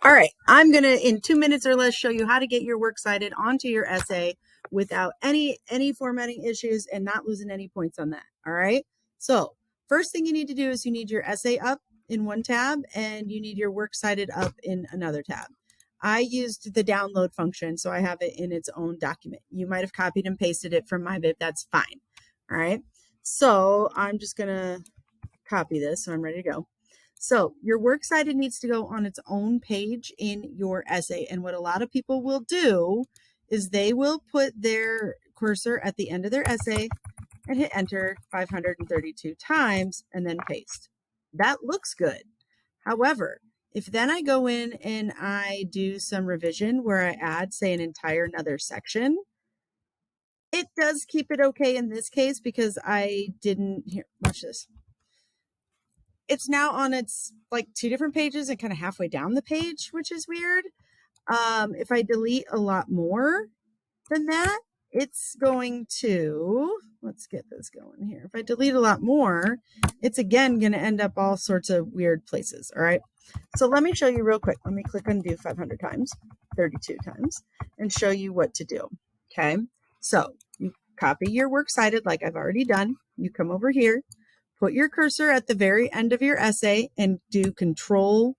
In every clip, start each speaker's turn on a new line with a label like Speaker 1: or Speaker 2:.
Speaker 1: All right, I'm going to, in 2 minutes or less, show you how to get your works cited onto your essay without any formatting issues and not losing any points on that. All right, so first thing you need to do is you need your essay up in one tab and you need your works cited up in another tab. I used the download function, so I have it in its own document. You might have copied and pasted it from my bib. That's fine. All right, so I'm just going to copy this, so I'm ready to go. So your works cited needs to go on its own page in your essay. And what a lot of people will do is they will put their cursor at the end of their essay and hit enter 532 times and then paste. That looks good. However, if then I go in and I do some revision where I add, say, an entire another section, it does keep it okay in this case because I didn't, here, watch this. It's now on its like 2 different pages and kind of halfway down the page, which is weird. If I delete a lot more than that, it's going to, let's get this going here. If I delete a lot more, it's again going to end up all sorts of weird places. All right. So let me show you real quick. Let me click undo 500 times, 32 times, and show you what to do. Okay. So you copy your works cited like I've already done. You come over here. Put your cursor at the very end of your essay and do Control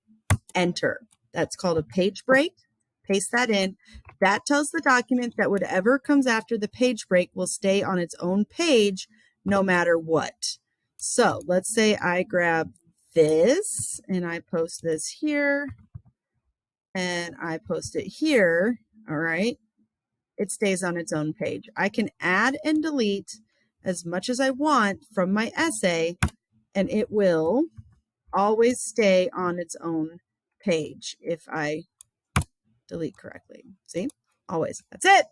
Speaker 1: Enter. That's called a page break. Paste that in. That tells the document that whatever comes after the page break will stay on its own page no matter what. So let's say I grab this and I post this here and I post it here. All right. It stays on its own page. I can add and delete as much as I want from my essay, and it will always stay on its own page if I delete correctly. See? Always. That's it.